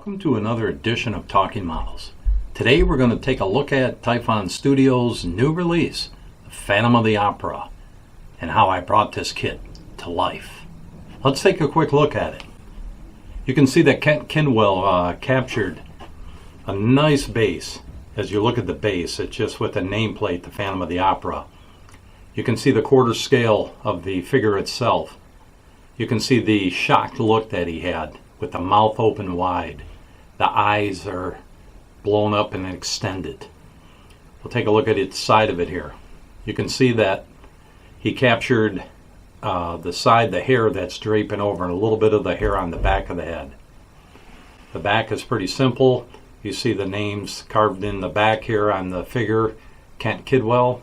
Welcome to another edition of Talking Models. Today we're going to take a look at Typhon Studios' new release, Phantom of the Opera, and how I brought this kit to life. Let's take a quick look at it. You can see that Kidwell captured a nice base. As you look at the base, it's just with the nameplate, the Phantom of the Opera. You can see the quarter scale of the figure itself. You can see the shocked look that he had with the mouth open wide. The eyes are blown up and extended. We'll take a look at the side of it here. You can see that he captured the side, the hair that's draping over, and a little bit of the hair on the back of the head. The back is pretty simple. You see the names carved in the back here on the figure, Kidwell,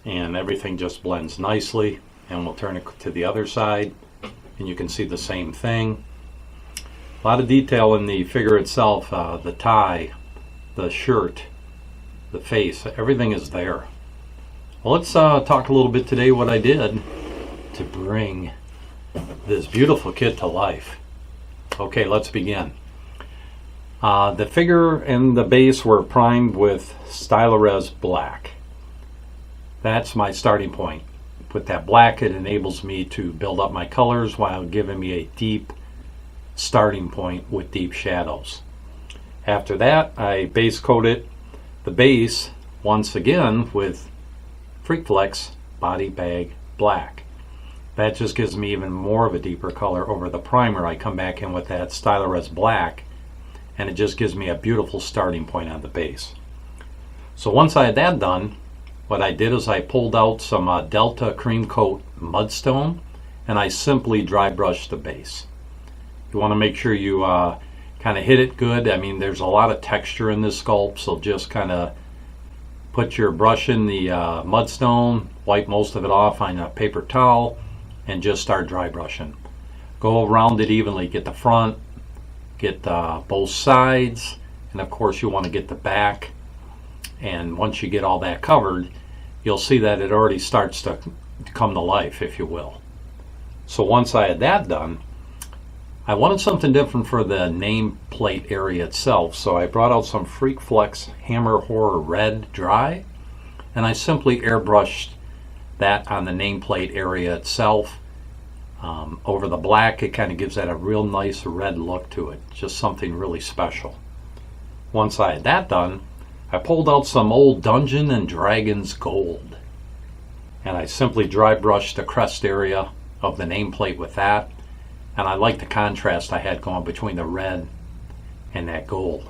and everything just blends nicely. And we'll turn it to the other side, and you can see the same thing. A lot of detail in the figure itself, the tie, the shirt, the face, everything is there. Well, let's talk a little bit today what I did to bring this beautiful kit to life. Okay, let's begin. The figure and the base were primed with Stylorez black. That's my starting point. With that black, it enables me to build up my colors while giving me a deep starting point with deep shadows. After that, I base coated the base once again with Freakflex Body Bag Black. That just gives me even more of a deeper color over the primer. I come back in with that Stylorez black, and it just gives me a beautiful starting point on the base. So once I had that done, what I did is I pulled out some Delta Cream Coat Mudstone, and I simply dry brushed the base. You want to make sure you kind of hit it good. I mean, there's a lot of texture in this sculpt, so just kind of put your brush in the mudstone, wipe most of it off on a paper towel, and just start dry brushing. Go around it evenly. Get the front, get both sides, and of course you want to get the back. And once you get all that covered, you'll see that it already starts to come to life, if you will. So once I had that done, I wanted something different for the nameplate area itself, so I brought out some Freakflex Hammer Horror Red Dry, and I simply airbrushed that on the nameplate area itself. Over the black, it kind of gives that a real nice red look to it, just something really special. Once I had that done, I pulled out some old Dungeons and Dragons gold, and I simply dry brushed the crest area of the nameplate with that. And I like the contrast I had going between the red and that gold.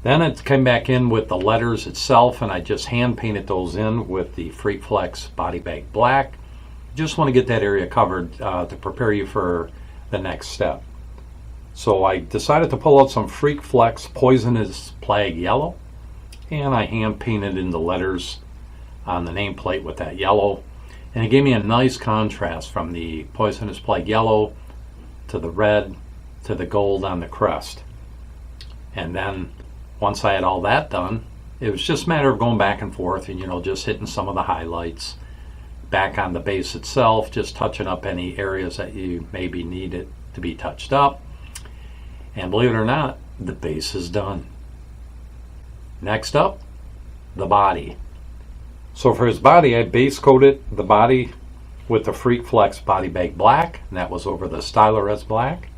Then it came back in with the letters itself, and I just hand painted those in with the Freakflex Body Bag Black. Just want to get that area covered to prepare you for the next step. So I decided to pull out some Freakflex Poisonous Plague Yellow, and I hand painted in the letters on the nameplate with that yellow. And it gave me a nice contrast from the Poisonous Plague Yellow to the red to the gold on the crest. And then once I had all that done, it was just a matter of going back and forth and, just hitting some of the highlights back on the base itself, just touching up any areas that you maybe needed to be touched up. And believe it or not, the base is done. Next up, the body. So for his body, I base coated the body with the Freakflex Body Bag Black, and that was over the Stylorez black.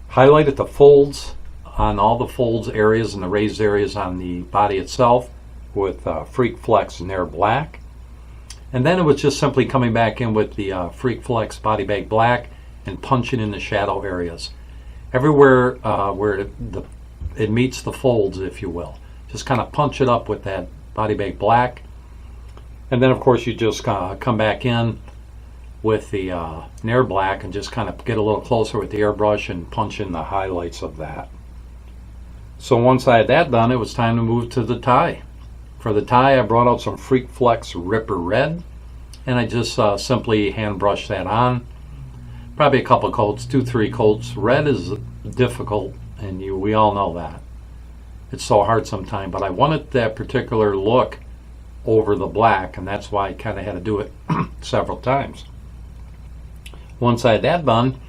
Highlighted the folds on all the folds areas and the raised areas on the body itself with Freakflex Nair Black. And then it was just simply coming back in with the Freakflex Body Bag Black and punching in the shadow areas. Everywhere where it meets the folds, if you will. Just kind of punch it up with that Body Bag Black. And then, of course, you just come back in with the Nair Black and just kind of get a little closer with the airbrush and punch in the highlights of that. So once I had that done, it was time to move to the tie. For the tie, I brought out some Freakflex Ripper Red, and I just simply hand brushed that on. Probably a couple coats, 2-3 coats. Red is difficult, and we all know that. It's so hard sometimes, but I wanted that particular look over the black, and that's why I kind of had to do it several times. Once I had that done,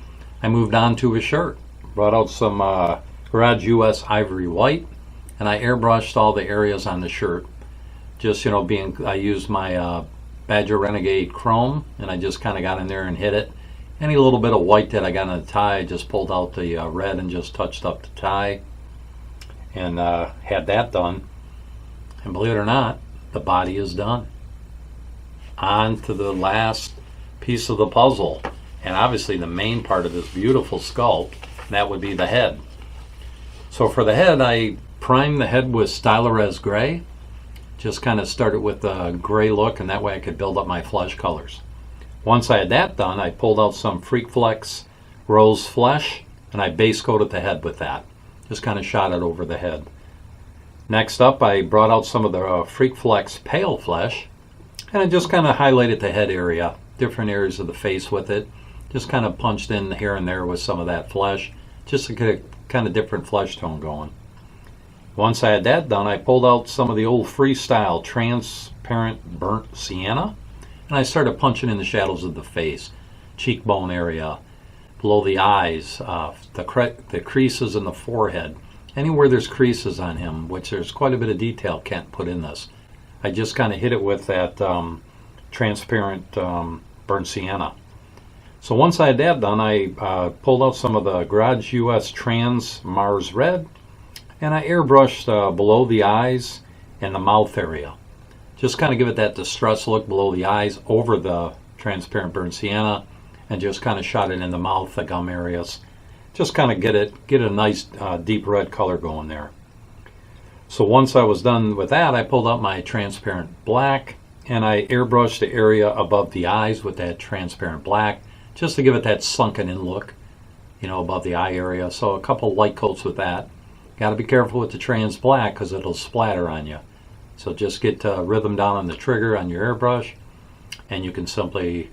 I moved on to his shirt. brought out some Garage US Ivory White, and I airbrushed all the areas on the shirt. Just, I used my Badger Renegade Chrome, and I just kind of got in there and hit it. Any little bit of white that I got on the tie, I just pulled out the red and just touched up the tie, and had that done. And believe it or not, the body is done. On to the last piece of the puzzle, and obviously the main part of this beautiful sculpt, and that would be the head. So for the head, I primed the head with Stylorez Gray. Just kind of started with a gray look, and that way I could build up my flesh colors. Once I had that done, I pulled out some Freak Flex Rose Flesh, and I base coated the head with that. Just kind of shot it over the head. Next up, I brought out some of the Freak Flex Pale Flesh, and I just kind of highlighted the head area, different areas of the face with it. Just kind of punched in here and there with some of that flesh, just to get a kind of different flesh tone going. Once I had that done, I pulled out some of the old Freestyle Transparent Burnt Sienna, and I started punching in the shadows of the face, cheekbone area, below the eyes, the creases in the forehead. Anywhere there's creases on him, which there's quite a bit of detail Kent put in this, I just kind of hit it with that transparent burnt sienna. So once I had that done, I pulled out some of the Garage US Trans Mars Red, and I airbrushed below the eyes and the mouth area. Just kind of give it that distressed look below the eyes over the transparent burnt sienna, and just kind of shot it in the mouth, the gum areas. Just kind of get a nice deep red color going there. So once I was done with that, I pulled out my transparent black, and I airbrushed the area above the eyes with that transparent black, just to give it that sunken in look, above the eye area. So a couple light coats with that. Got to be careful with the trans black because it'll splatter on you. So just get rhythm down on the trigger on your airbrush, and you can simply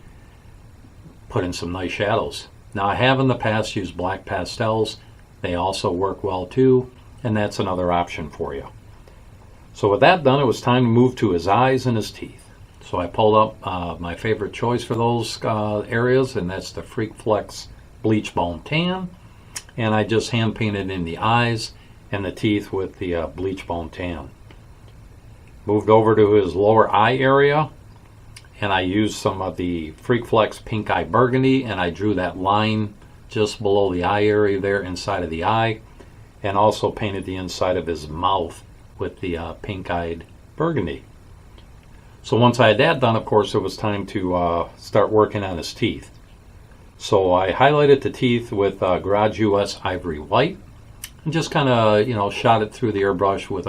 put in some nice shadows. Now I have in the past used black pastels. They also work well too, and that's another option for you. So with that done, it was time to move to his eyes and his teeth. So I pulled up my favorite choice for those areas, and that's the Freak Flex Bleach Bone Tan. And I just hand painted in the eyes and the teeth with the Bleach Bone Tan. Moved over to his lower eye area, and I used some of the Freak Flex Pink Eye Burgundy, and I drew that line just below the eye area there inside of the eye, and also painted the inside of his mouth with the pink-eyed burgundy. So once I had that done, of course, it was time to start working on his teeth. So I highlighted the teeth with Garage US Ivory White, and just kind of, shot it through the airbrush with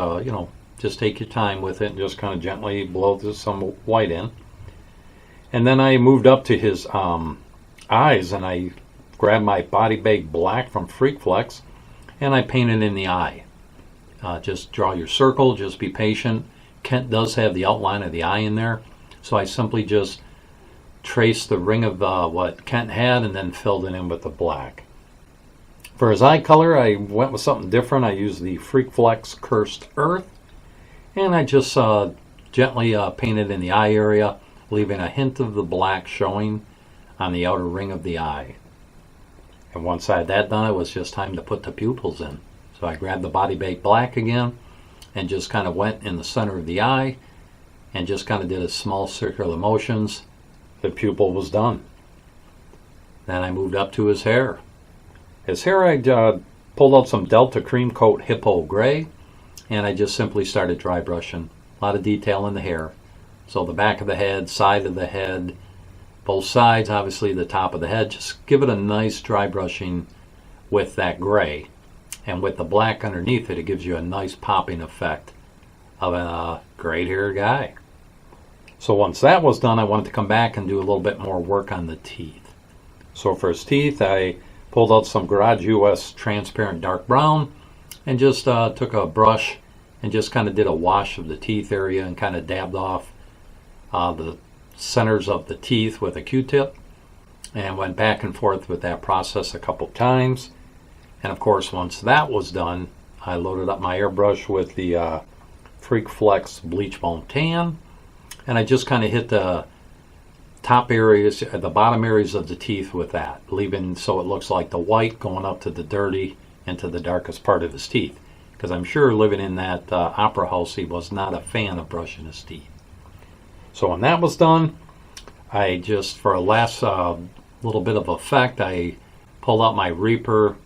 just take your time with it and just kind of gently blow some white in. And then I moved up to his eyes, and I grabbed my Body Bag Black from Freak Flex, and I painted in the eye. Just draw your circle, just be patient. Kent does have the outline of the eye in there, so I simply just traced the ring of what Kent had and then filled it in with the black. For his eye color, I went with something different. I used the Freak Flex Cursed Earth, and I just gently painted in the eye area, leaving a hint of the black showing on the outer ring of the eye. And once I had that done, it was just time to put the pupils in. So I grabbed the Body Bag Black again and just kind of went in the center of the eye and just kind of did a small circular motions. The pupil was done. Then I moved up to his hair. His hair, I pulled out some Delta Cream Coat Hippo Gray, and I just simply started dry brushing. A lot of detail in the hair. So the back of the head, side of the head, both sides, obviously the top of the head. Just give it a nice dry brushing with that gray. And with the black underneath it, it gives you a nice popping effect of a great haired guy. So once that was done, I wanted to come back and do a little bit more work on the teeth. So for his teeth, I pulled out some Garage US Transparent Dark Brown and just took a brush and just kind of did a wash of the teeth area and kind of dabbed off the centers of the teeth with a Q-tip, and went back and forth with that process a couple times. And of course, once that was done, I loaded up my airbrush with the Freak Flex Bleach Bone Tan, and I just kind of hit the top areas, the bottom areas of the teeth with that, leaving so it looks like the white going up to the dirty into the darkest part of his teeth. Because I'm sure living in that opera house, he was not a fan of brushing his teeth. So when that was done, I just, for a last little bit of effect, I pulled out my Reaper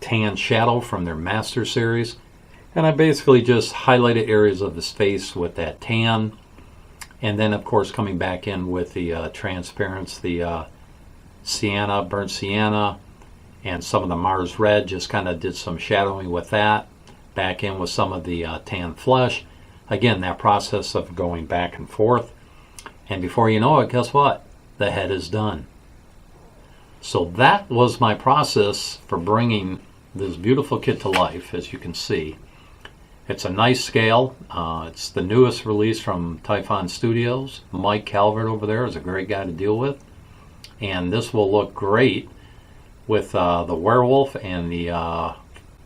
Tan Shadow from their Master Series, and I basically just highlighted areas of his face with that tan, and then of course coming back in with the transparents, the sienna, burnt sienna, and some of the Mars Red, just kind of did some shadowing with that, back in with some of the tan flesh. Again, that process of going back and forth, and before you know it, guess what? The head is done. So that was my process for bringing this beautiful kit to life. As you can see, it's a nice scale. It's the newest release from Typhon Studios. Mike Calvert over there is a great guy to deal with, and this will look great with the werewolf and the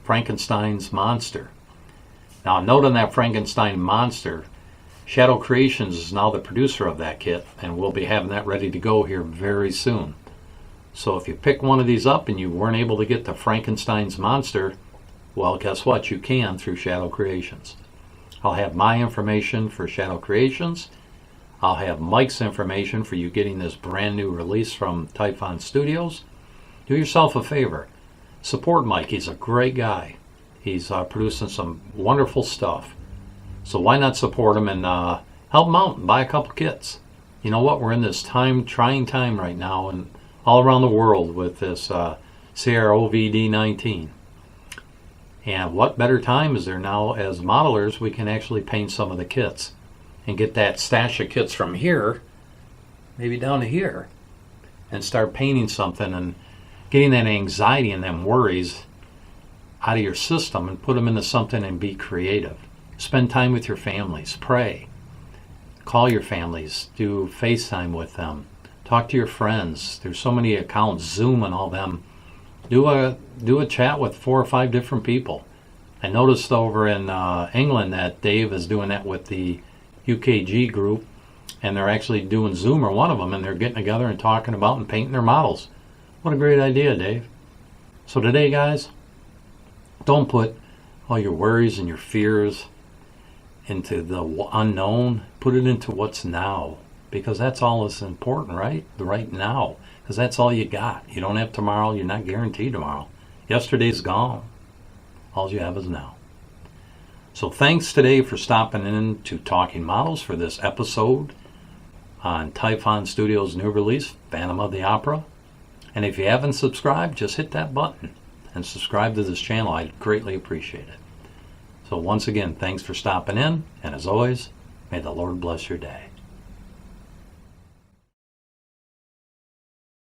Frankenstein's monster. Now, note on that Frankenstein monster, Shadow Creations is now the producer of that kit, and we'll be having that ready to go here very soon. So if you pick one of these up and you weren't able to get the Frankenstein's monster, well, guess what? You can through Shadow Creations. I'll have my information for Shadow Creations. I'll have Mike's information for you getting this brand new release from Typhon Studios. Do yourself a favor. Support Mike. He's a great guy. He's producing some wonderful stuff. So why not support him and help him out and buy a couple kits? You know what? We're in this trying time right now, and all around the world with this CROVD-19. And what better time is there now as modelers? We can actually paint some of the kits and get that stash of kits from here, maybe down to here, and start painting something and getting that anxiety and them worries out of your system and put them into something and be creative. Spend time with your families. Pray. Call your families. Do FaceTime with them. Talk to your friends. There's so many accounts, Zoom and all them. Do a chat with 4 or 5 different people. I noticed over in England that Dave is doing that with the UKG group, and they're actually doing Zoom, or one of them, and they're getting together and talking about and painting their models. What a great idea, Dave. So today, guys, don't put all your worries and your fears into the unknown. Put it into what's now, because that's all that's important, right? The right now, because that's all you got. You don't have tomorrow. You're not guaranteed tomorrow. Yesterday's gone. All you have is now. So thanks today for stopping in to Talking Models for this episode on Typhon Studios' new release, Phantom of the Opera. And if you haven't subscribed, just hit that button and subscribe to this channel. I'd greatly appreciate it. So once again, thanks for stopping in, and as always, may the Lord bless your day.